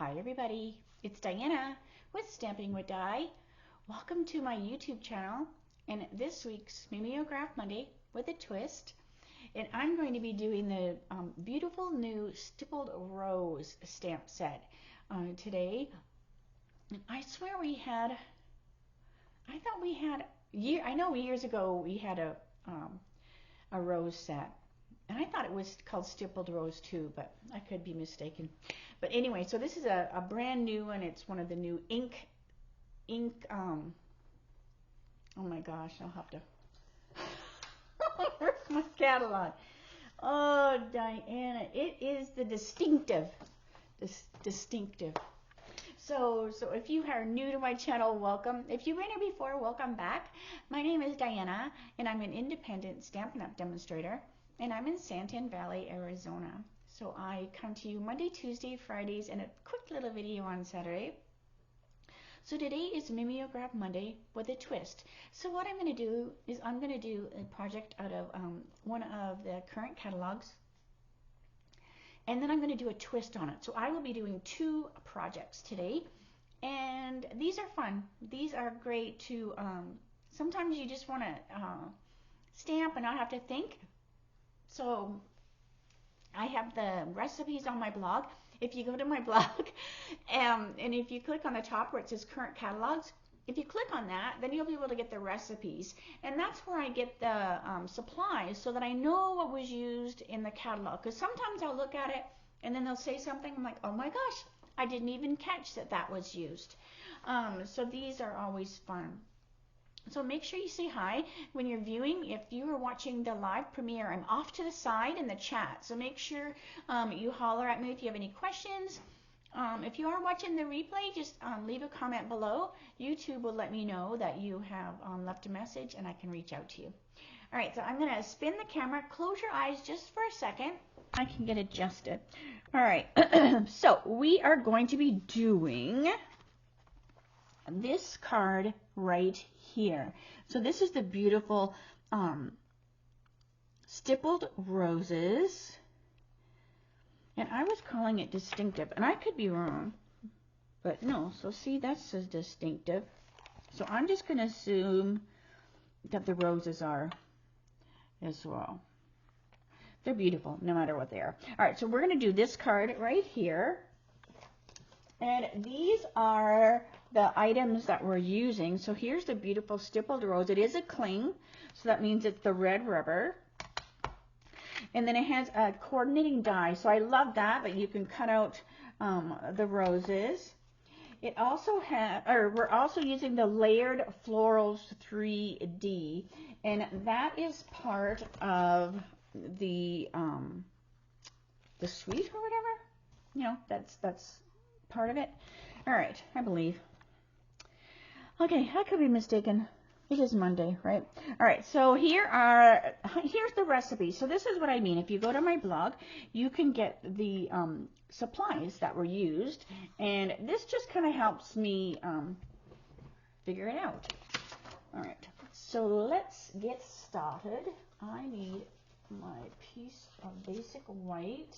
Hi everybody, it's Diana with Stamping with Di. Welcome to my YouTube channel and this week's Mimeograph Monday with a twist. And I'm going to be doing the beautiful new Stippled Rose stamp set today. And I swear I know years ago we had a rose set. And I thought it was called Stippled Rose too, but I could be mistaken. But anyway, so this is a brand new one. It's one of the new ink, oh my gosh, I'll have to, where's my catalog? Oh, Diana, it is the distinctive. So if you are new to my channel, welcome. If you've been here before, welcome back. My name is Diana, and I'm an independent Stampin' Up! Demonstrator. And I'm in Santan Valley, Arizona. So I come to you Monday, Tuesday, Fridays, and a quick little video on Saturday. So today is Mimeograph Monday with a twist. So what I'm going to do is I'm going to do a project out of one of the current catalogs. And then I'm going to do a twist on it. So I will be doing two projects today. And these are fun. These are great to, sometimes you just want to stamp and not have to think. So I have the recipes on my blog. If you go to my blog and if you click on the top where it says current catalogs, if you click on that, then you'll be able to get the recipes. And that's where I get the supplies so that I know what was used in the catalog. Because sometimes I'll look at it and then they'll say something. I'm like, oh my gosh, I didn't even catch that was used. So these are always fun. So make sure you say hi when you're viewing. If you are watching the live premiere, I'm off to the side in the chat. So make sure you holler at me if you have any questions. If you are watching the replay, just leave a comment below. YouTube will let me know that you have left a message and I can reach out to you. All right, so I'm going to spin the camera. Close your eyes just for a second. I can get adjusted. All right, so we are going to be doing this card right here. So this is the beautiful Stippled Roses, and I was calling it distinctive, and I could be wrong, but no. So see, that says distinctive, so I'm just going to assume that the roses are as well. They're beautiful no matter what they are. All right, so we're going to do this card right here. And these are the items that we're using. So here's the beautiful Stippled Rose. It is a cling, so that means it's the red rubber. And then it has a coordinating die. So I love that you can cut out the roses. It also has, we're also using the Layered Florals 3D, and that is part of the suite or whatever. You know, that's part of it. All right, I believe. Okay, I could be mistaken. It is Monday, right? All right, so here's the recipe. So this is what I mean. If you go to my blog, you can get the supplies that were used, and this just kind of helps me figure it out. All right, so let's get started. I need my piece of basic white.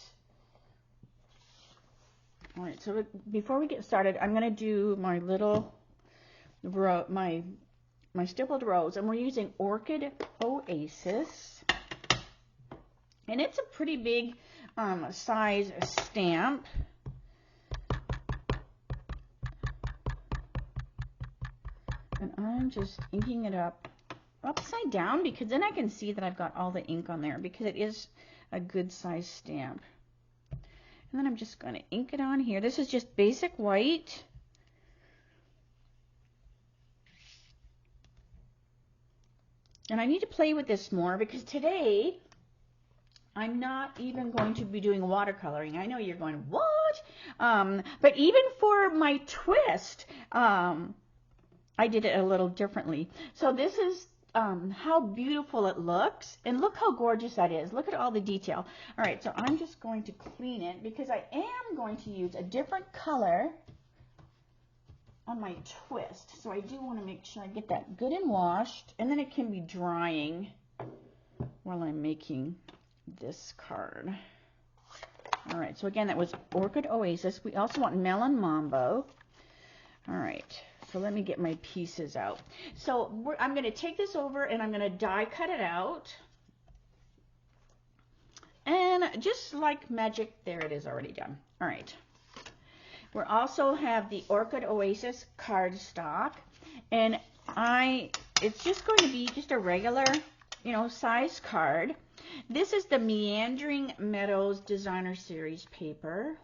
All right, so before we get started, I'm going to do my little my Stippled Rose, and we're using Orchid Oasis, and it's a pretty big size stamp. And I'm just inking it up upside down because then I can see that I've got all the ink on there because it is a good size stamp. And then I'm just going to ink it on here. This is just basic white. And I need to play with this more because today I'm not even going to be doing watercoloring. I know you're going, what? But even for my twist, I did it a little differently. So this is how beautiful it looks, and look how gorgeous that is. Look at all the detail. All right, so I'm just going to clean it because I am going to use a different color on my twist. So I do want to make sure I get that good and washed, and then it can be drying while I'm making this card. All right, so again, that was Orchid Oasis. We also want Melon Mambo. All right, so let me get my pieces out. So I'm going to take this over and I'm going to die cut it out. And just like magic, there it is already done. All right. We also have the Orchid Oasis cardstock. And it's just going to be just a regular, size card. This is the Meandering Meadows Designer Series paper.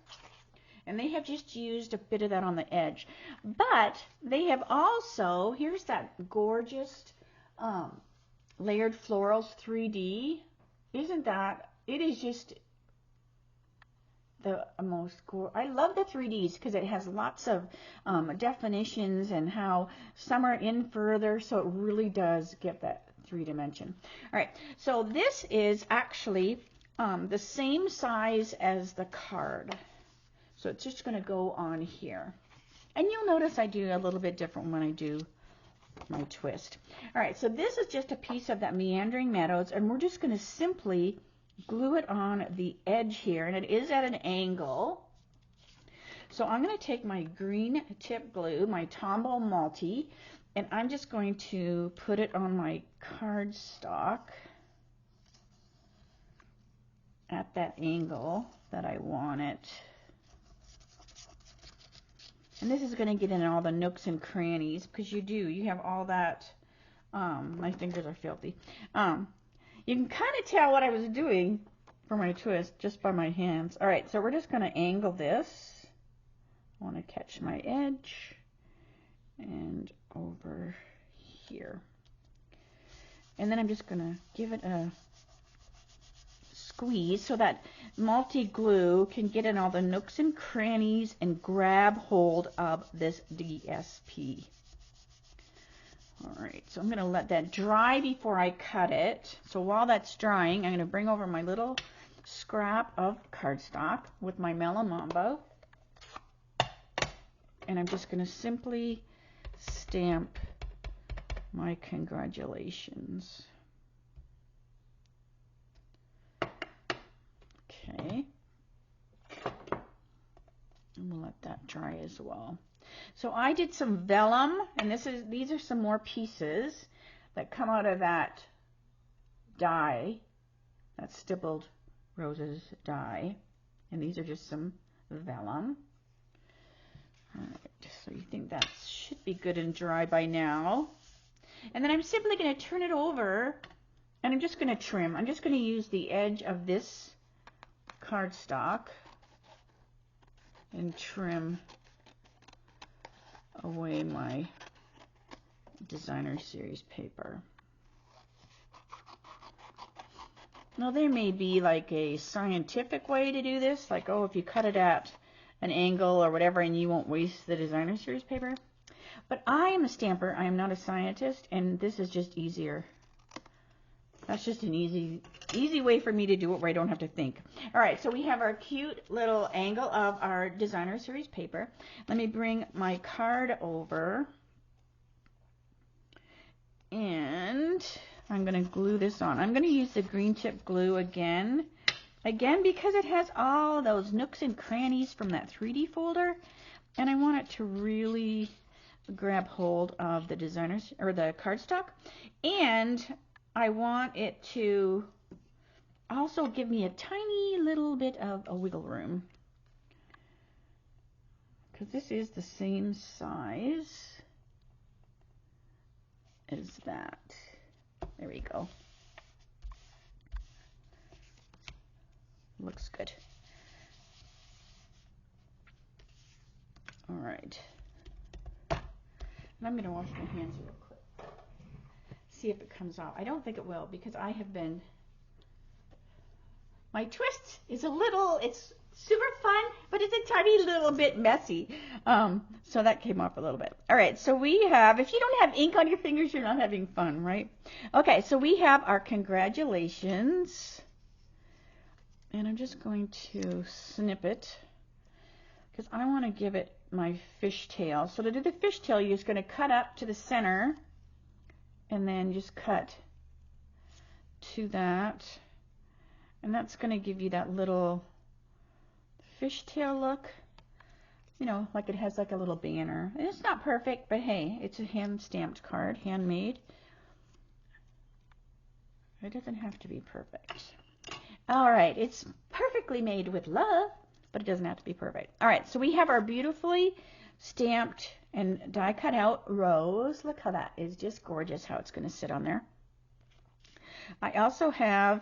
And they have just used a bit of that on the edge. But they have also, here's that gorgeous layered florals 3D. Isn't that, it is just the most gorgeous. I love the 3Ds because it has lots of definitions and how some are in further, so it really does get that 3-dimension. All right, so this is actually the same size as the card. So it's just going to go on here. And you'll notice I do a little bit different when I do my twist. All right, so this is just a piece of that Meandering Meadows, and we're just going to simply glue it on the edge here, and it is at an angle. So I'm going to take my green tip glue, my Tombow Multi, and I'm just going to put it on my cardstock at that angle that I want it. And this is going to get in all the nooks and crannies, because you have all that, my fingers are filthy. You can kind of tell what I was doing for my twist just by my hands. All right, so we're just going to angle this. I want to catch my edge and over here. And then I'm just going to give it a squeeze so that multi-glue can get in all the nooks and crannies and grab hold of this DSP. All right, so I'm going to let that dry before I cut it. So while that's drying, I'm going to bring over my little scrap of cardstock with my Melon Mambo. And I'm just going to simply stamp my congratulations. Okay. And we'll let that dry as well. So I did some vellum, and these are some more pieces that come out of that die, that Stippled Roses die, and these are just some vellum. All right, so you think that should be good and dry by now. And then I'm simply going to turn it over, and I'm just going to trim. I'm just going to use the edge of this cardstock and trim away my Designer Series paper. Now there may be like a scientific way to do this, like, oh, if you cut it at an angle or whatever and you won't waste the Designer Series paper. But I am a stamper, I am not a scientist, and this is just easier. That's just an easy way for me to do it where I don't have to think. All right, so we have our cute little angle of our Designer Series paper. Let me bring my card over. And I'm going to glue this on. I'm going to use the green tip glue again. Again, because it has all those nooks and crannies from that 3D folder. And I want it to really grab hold of the designers or the cardstock. And I want it to also give me a tiny little bit of a wiggle room, because this is the same size as that. There we go. Looks good. All right. And I'm going to wash my hands real quick. See if it comes off. I don't think it will, because I have been, my twist is it's super fun, but it's a tiny little bit messy. So that came off a little bit. All right, so we have, if you don't have ink on your fingers, you're not having fun, right? Okay, so we have our congratulations. And I'm just going to snip it, because I want to give it my fishtail. So to do the fishtail, you're just going to cut up to the center, and then just cut to that, and that's going to give you that little fishtail look. You know, like it has like a little banner. And it's not perfect, but hey, it's a hand-stamped card, handmade. It doesn't have to be perfect. All right, it's perfectly made with love, but it doesn't have to be perfect. All right, so we have our beautifully stamped and die cut out rose. Look how that is just gorgeous, how it's going to sit on there. I also have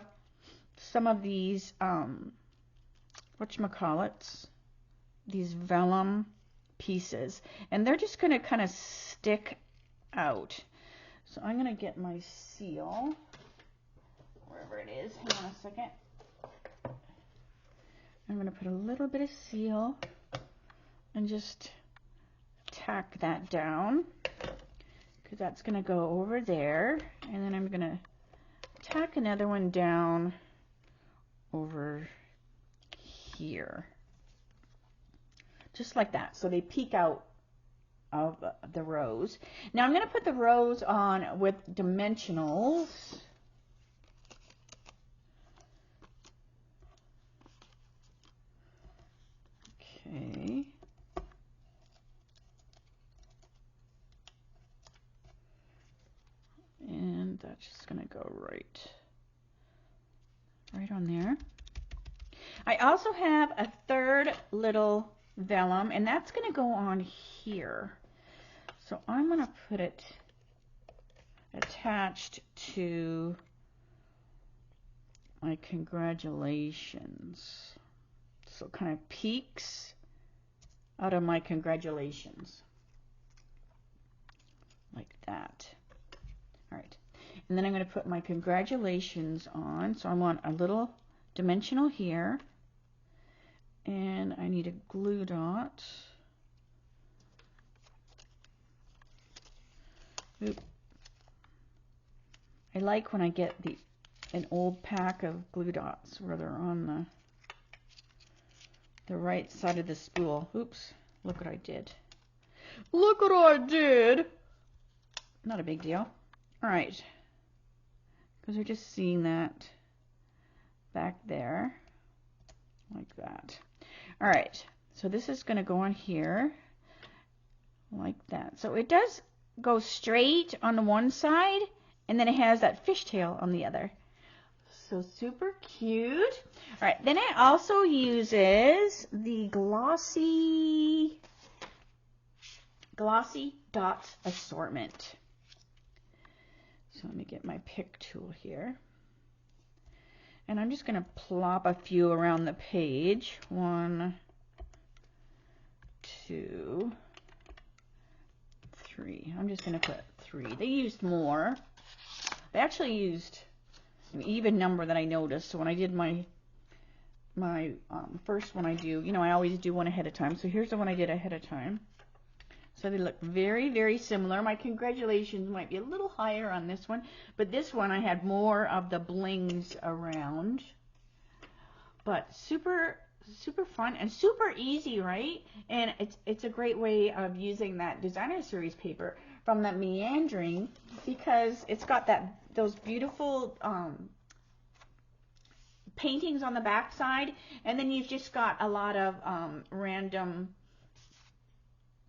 some of these, whatchamacallits, these vellum pieces, and they're just going to kind of stick out. So I'm going to get my seal, wherever it is. Hang on a second. I'm going to put a little bit of seal and just tack that down, because that's going to go over there, and then I'm going to tack another one down over here, just like that, so they peek out of the rose. Now I'm going to put the rose on with dimensionals. Okay. And that's just going to go right on there. I also have a third little vellum, and that's going to go on here. So I'm going to put it attached to my congratulations. So it kind of peeks out of my congratulations. Like that. All right. And then I'm going to put my congratulations on. So I want a little dimensional here. And I need a glue dot. Oop. I like when I get an old pack of glue dots where they're on the right side of the spool. Oops, look what I did. Look what I did! Not a big deal. All right, because we're just seeing that back there, like that. All right, so this is going to go on here, like that. So it does go straight on the one side, and then it has that fishtail on the other. So super cute. All right, then it also uses the glossy dots assortment. So let me get my pick tool here. And I'm just going to plop a few around the page. 1, 2, 3. I'm just going to put 3. They used more. They actually used an even number that I noticed. So when I did my first one I do, you know, I always do one ahead of time. So here's the one I did ahead of time. So they look very, very similar. My congratulations might be a little higher on this one, but this one I had more of the blings around. But super, super fun and super easy, right? And it's a great way of using that designer series paper from the meandering, because it's got those beautiful paintings on the back side, and then you've just got a lot of random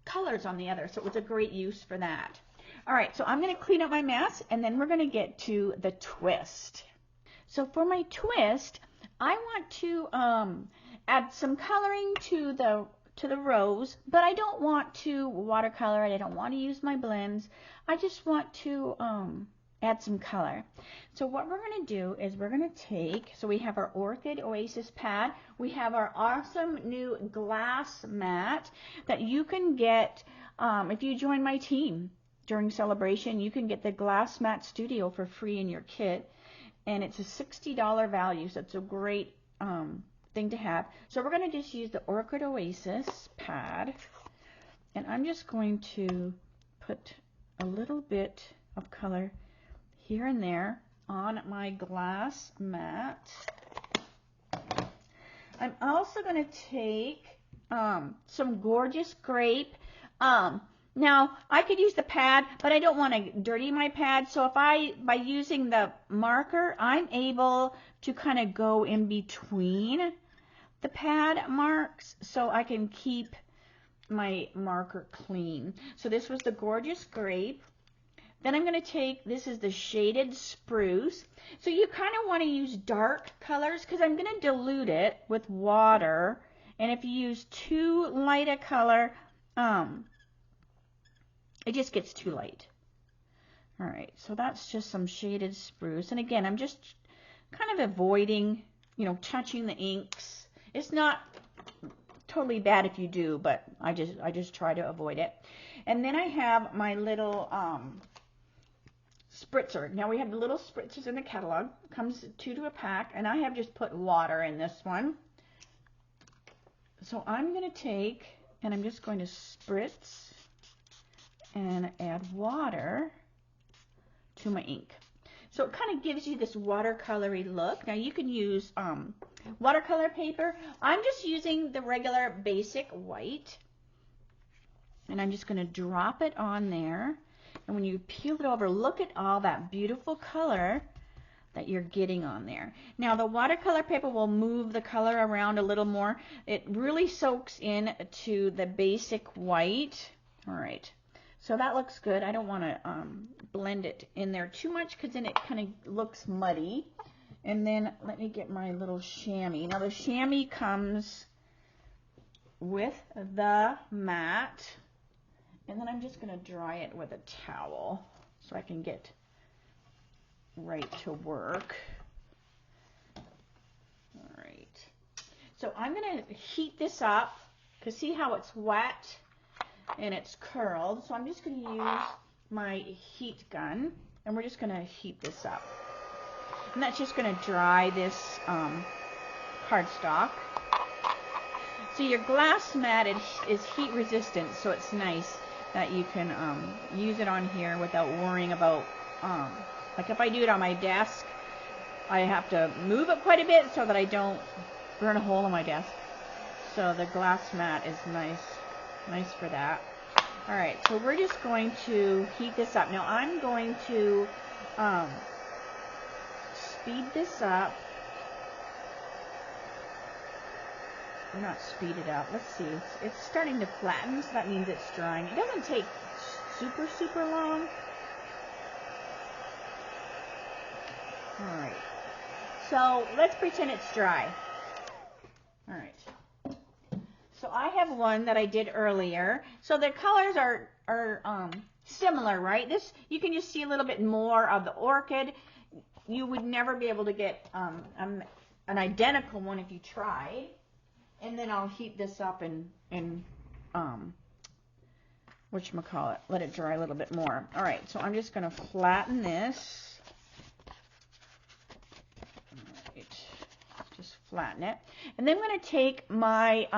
colors on the other, so it was a great use for that. All right, so I'm going to clean up my mess, and then we're going to get to the twist. So for my twist, I want to add some coloring to the rose, but I don't want to watercolor it. I don't want to use my blends. I just want to add some color. So what we're going to do is we're going to take, so we have our Orchid Oasis pad, we have our awesome new glass mat that you can get if you join my team during celebration. You can get the Glass Mat Studio for free in your kit, and it's a $60 value, so it's a great thing to have. So we're going to just use the Orchid Oasis pad, and I'm just going to put a little bit of color here and there on my glass mat. I'm also going to take some gorgeous grape. Now, I could use the pad, but I don't want to dirty my pad. So by using the marker, I'm able to kind of go in between the pad marks so I can keep my marker clean. So this was the Gorgeous Grape. Then I'm going to take, this is the Shaded Spruce. So you kind of want to use dark colors because I'm going to dilute it with water. And if you use too light a color, it just gets too light. All right, so that's just some Shaded Spruce. And again, I'm just kind of avoiding, you know, touching the inks. It's not totally bad if you do, but I just try to avoid it. And then I have my little spritzer. Now we have the little spritzers in the catalog. Comes 2 to a pack, and I have just put water in this one. So I'm going to take, and I'm just going to spritz and add water to my ink. So it kind of gives you this watercolory look. Now you can use watercolor paper. I'm just using the regular basic white, and I'm just going to drop it on there. And when you peel it over, look at all that beautiful color that you're getting on there. Now the watercolor paper will move the color around a little more. It really soaks in to the basic white. All right, so that looks good. I don't want to blend it in there too much because then it kind of looks muddy. And then let me get my little chamois. Now the chamois comes with the mat. And then I'm just going to dry it with a towel so I can get right to work. All right. So I'm going to heat this up because see how it's wet and it's curled. So I'm just going to use my heat gun and we're just going to heat this up. And that's just going to dry this cardstock. So your glass mat is heat resistant, so it's nice that you can use it on here without worrying about, like if I do it on my desk, I have to move it quite a bit so that I don't burn a hole in my desk. So the glass mat is nice for that. All right, so we're just going to heat this up. Now I'm going to speed this up. Or not speed it up. Let's see. It's starting to flatten, so that means it's drying. It doesn't take super long. All right. So let's pretend it's dry. All right. So I have one that I did earlier. So the colors are similar, right? This you can just see a little bit more of the orchid. You would never be able to get an identical one if you tried. And then I'll heat this up and whatchamacallit, let it dry a little bit more. All right, so I'm just going to flatten this. All right, just flatten it. And then I'm going to take my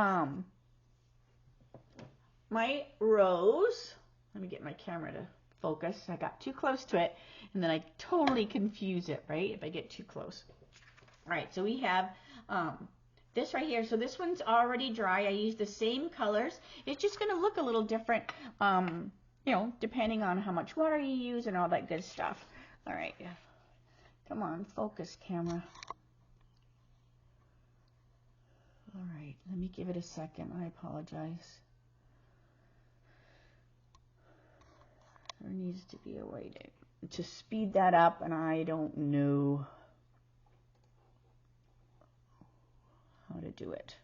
my rose. Let me get my camera to focus. I got too close to it, and then I totally confuse it, right, if I get too close. All right, so we have this right here. So this one's already dry. I used the same colors. It's just going to look a little different, you know, depending on how much water you use and all that good stuff. All right. Come on, focus, camera. All right, let me give it a second. I apologize. There needs to be a way to speed that up, and I don't know how to do it.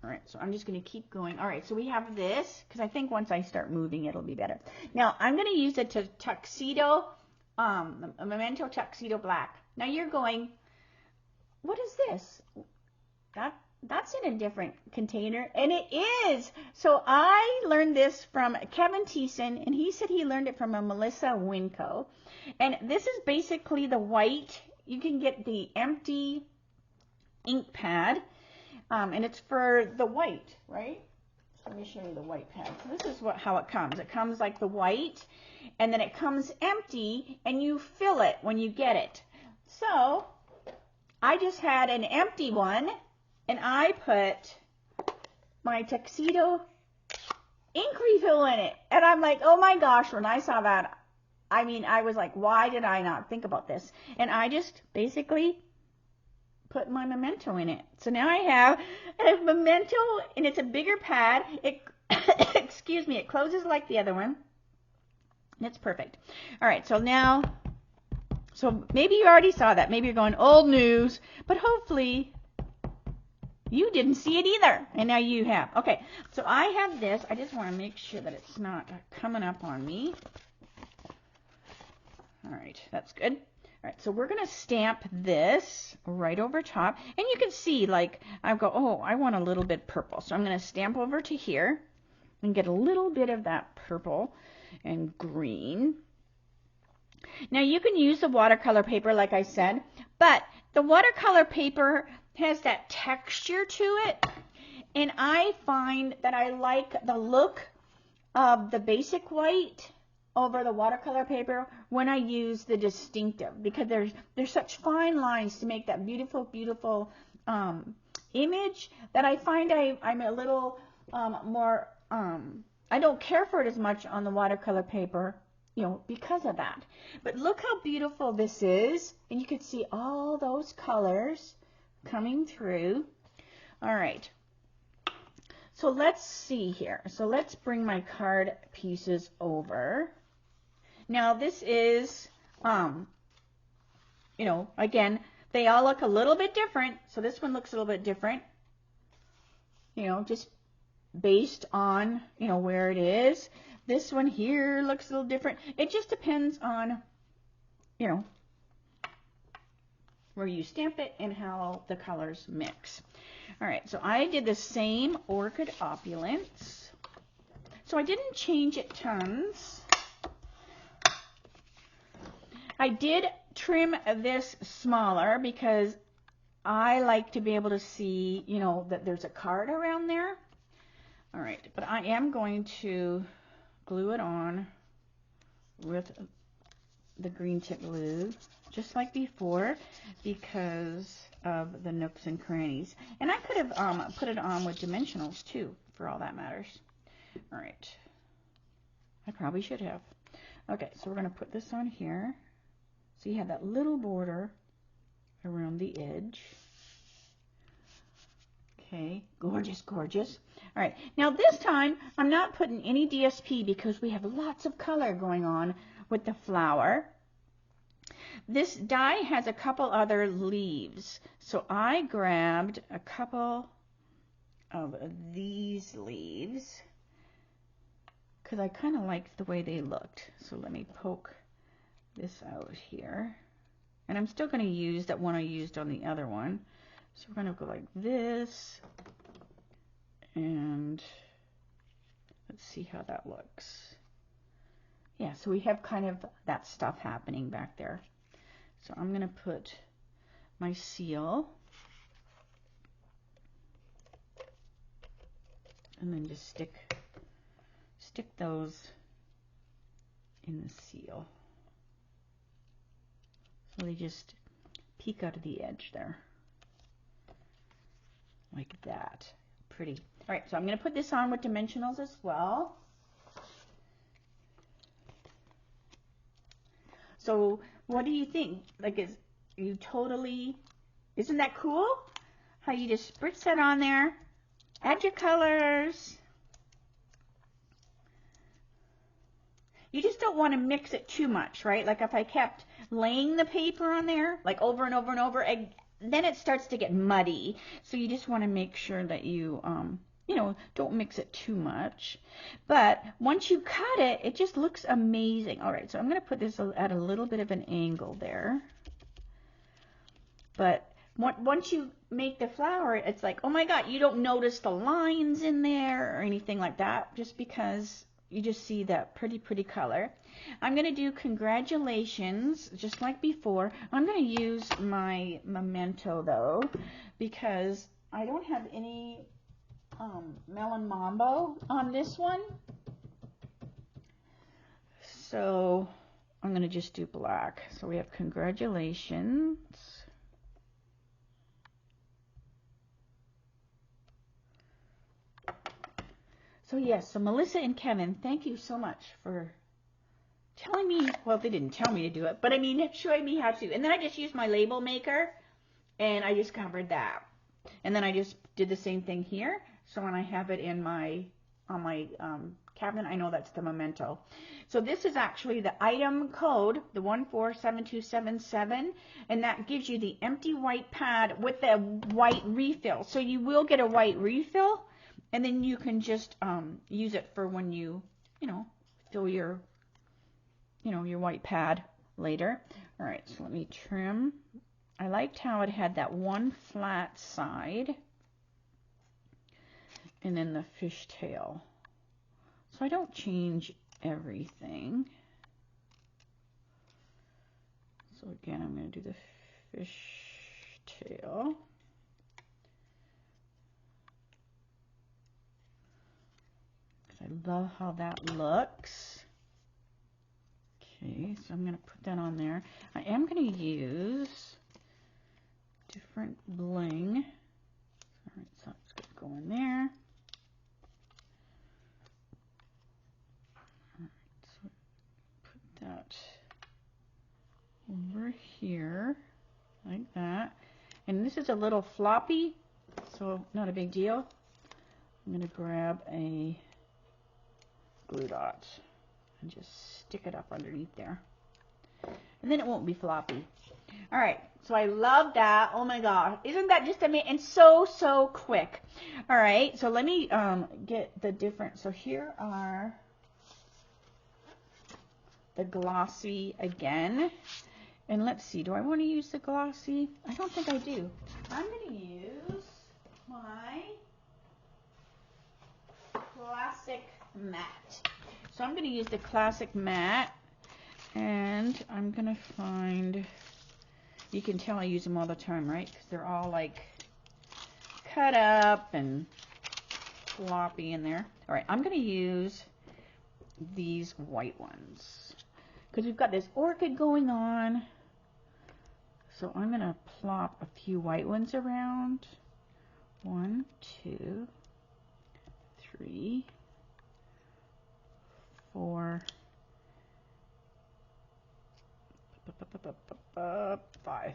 All right, so I'm just going to keep going. All right, so we have this, because I think once I start moving, it'll be better. Now, I'm going to use it to tuxedo, a Memento Tuxedo Black. Now, you're going, what is this? That's in a different container, and it is. So I learned this from Kevin Thiessen, and he said he learned it from a Melissa Winco. And this is basically the white. You can get the empty ink pad, and it's for the white, right? So let me show you the white pad. So this is how it comes. It comes like the white, and then it comes empty, and you fill it when you get it. So I just had an empty one, and I put my tuxedo ink refill in it. And I'm like, oh my gosh, when I saw that, I mean, I was like, why did I not think about this? And I just basically put my Memento in it. So now I have a Memento, and it's a bigger pad. It excuse me, it closes like the other one. It's perfect. All right, so now, so maybe you already saw that. Maybe you're going, old news, but hopefully you didn't see it either, and now you have. Okay, so I have this. I just want to make sure that it's not coming up on me. All right, that's good. All right, so we're going to stamp this right over top, and you can see, like, I go, oh, I want a little bit purple, so I'm going to stamp over to here and get a little bit of that purple and green. Now you can use the watercolor paper like I said, but the watercolor paper has that texture to it, and I find that I like the look of the basic white over the watercolor paper when I use the distinctive, because there's such fine lines to make that beautiful image that I find I'm a little more I don't care for it as much on the watercolor paper, you know, because of that. But look how beautiful this is, and you can see all those colors coming through. All right, so let's see here. So let's bring my card pieces over. Now this is, you know, again, they all look a little bit different. So this one looks a little bit different, you know, just based on, you know, where it is. This one here looks a little different. It just depends on, you know, where you stamp it and how the colors mix. All right, so I did the same Orchid Opulence. So I didn't change it tons. I did trim this smaller because I like to be able to see, you know, that there's a card around there. All right, but I am going to glue it on with the green tip glue, just like before, because of the nooks and crannies. And I could have put it on with dimensionals too, for all that matters. All right, I probably should have. Okay, so we're going to put this on here. So you have that little border around the edge. Okay, gorgeous, gorgeous. All right, now this time I'm not putting any DSP because we have lots of color going on with the flower. This die has a couple other leaves, so I grabbed a couple of these leaves because I kind of liked the way they looked. So let me poke this out here, and I'm still going to use that one I used on the other one. So we're going to go like this, and let's see how that looks. Yeah, so we have kind of that stuff happening back there. So I'm going to put my seal, and then just stick those in the seal. So they just peek out of the edge there. Like that. Pretty. All right, so I'm going to put this on with dimensionals as well. So what do you think? Like, isn't that cool? How you just spritz that on there, add your colors. You just don't want to mix it too much, right? Like if I kept laying the paper on there, like over and over and over, then it starts to get muddy. So you just want to make sure that you, you know, don't mix it too much. But once you cut it, it just looks amazing. All right, so I'm going to put this at a little bit of an angle there. But once you make the flower, it's like, oh my God, you don't notice the lines in there or anything like that, just because you just see that pretty color. I'm going to do congratulations just like before. I'm going to use my Memento though, because I don't have any Melon Mambo on this one. So I'm going to just do black. So we have congratulations. So yes, so Melissa and Kevin, thank you so much for telling me, well, they didn't tell me to do it, but I mean, showing me how to. And then I just used my label maker And I just covered that. And then I just did the same thing here. So when I have it in my, on my cabinet, I know that's the Memento. So this is actually the item code, the 147277, and that gives you the empty white pad with the white refill. So you will get a white refill, and then you can just use it for when you fill your, your white pad later. All right, so let me trim. I liked how it had that one flat side and then the fishtail. So I don't change everything. So again, I'm going to do the fishtail. I love how that looks. Okay, so I'm going to put that on there. I am going to use different bling. All right, so it's going to go in there. All right, so put that over here like that. And this is a little floppy, so not a big deal. I'm going to grab a glue dot and just stick it up underneath there, and then it won't be floppy. All right, so I love that. Oh my god, isn't that just amazing? And so quick. All right, so let me get the different. So here are the glossy again, and let's see, do I want to use the glossy? I don't think I do. I'm going to use my classic matte. So I'm going to use the classic matte, and I'm going to find, you can tell I use them all the time, right? Because they're all like cut up and floppy in there. All right, I'm going to use these white ones because we've got this orchid going on. So I'm going to plop a few white ones around. 1, 2, 3, 4, 5.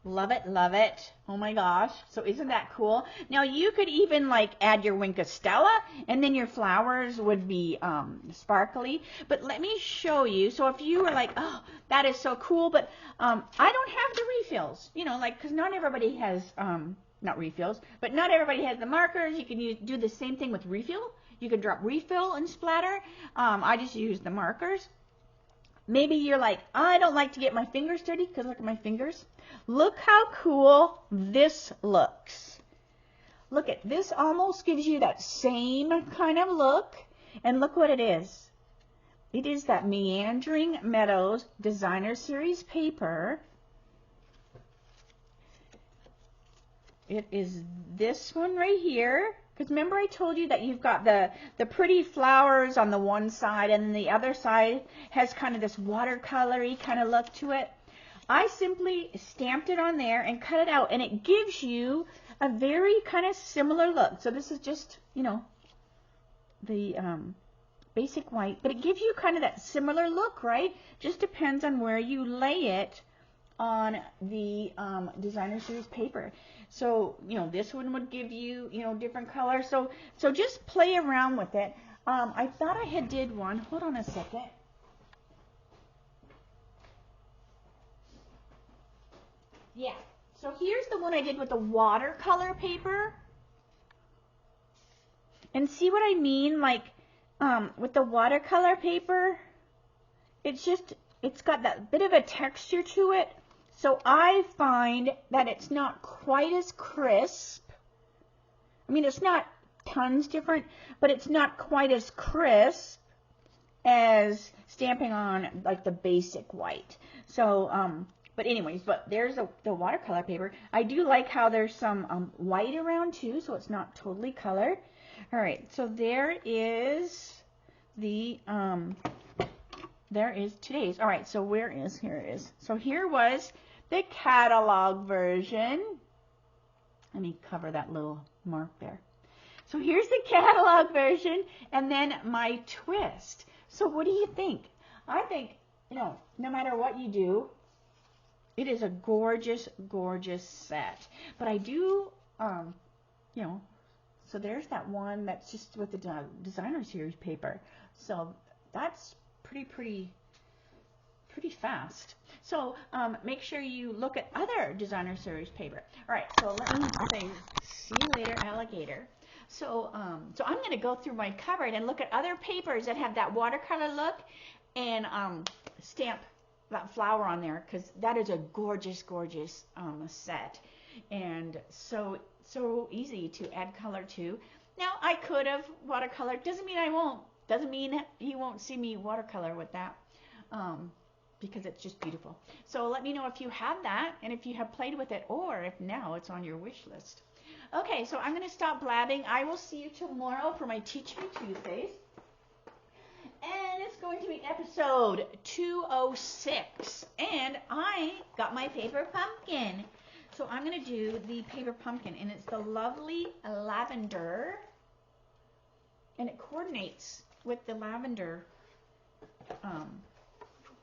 Love it, love it. Oh my gosh. So isn't that cool? Now you could even like add your Wink of Stella, and then your flowers would be sparkly. But let me show you. So if you were like, oh, that is so cool, but I don't have the refills, like, because not everybody has, not refills, but not everybody has the markers. You can do the same thing with refill. You can drop refill and splatter. I just use the markers. Maybe you're like, I don't like to get my fingers dirty, because look at my fingers. Look how cool this looks. Look at this, almost gives you that same kind of look. And look what it is. It is that Meandering Meadows Designer Series paper. It is this one right here. Because remember I told you that you've got the pretty flowers on the one side, and then the other side has kind of this watercolory kind of look to it. I simply stamped it on there and cut it out, and it gives you a very kind of similar look. So this is just, the basic white, but it gives you kind of that similar look, right? Just depends on where you lay it on the Designer Series paper. So, this one would give you, different colors. So just play around with it. I thought I had did one. Hold on a second. Yeah. So here's the one I did with the watercolor paper. And see what I mean? Like, with the watercolor paper, it's got that bit of a texture to it. So I find that it's not quite as crisp. I mean, it's not tons different, but it's not quite as crisp as stamping on like the basic white. So, but anyways, but there's the watercolor paper. I do like how there's some white around too, so it's not totally colored. All right, so there is the, there is today's. All right, so here it is. So here was the catalog version. Let me cover that little mark there. So here's the catalog version, and then my twist. So what do you think? I think, no matter what you do, It is a gorgeous, gorgeous set. But I do, you know, so there's that one that's just with the designer series paper. So that's pretty fast. So make sure you look at other designer series paper. All right, so let me say, see you later, alligator. So I'm going to go through my cupboard and look at other papers that have that watercolor look and stamp that flower on there, because that is a gorgeous, gorgeous set, and so easy to add color to. Now I could have watercolor. Doesn't mean I won't. Doesn't mean you won't see me watercolor with that. Because it's just beautiful. So let me know if you have that and if you have played with it, or if now it's on your wish list. Okay, so I'm going to stop blabbing. I will see you tomorrow for my Teach Me Tuesdays. And it's going to be episode 206. And I got my paper pumpkin. So I'm going to do the paper pumpkin, and it's the lovely lavender. And it coordinates with the lavender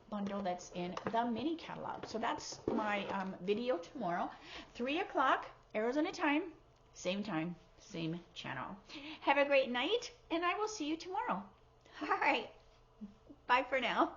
bundle that's in the mini catalog. So that's my video tomorrow, 3 o'clock Arizona time, same channel. Have a great night, and I will see you tomorrow. All right, bye for now.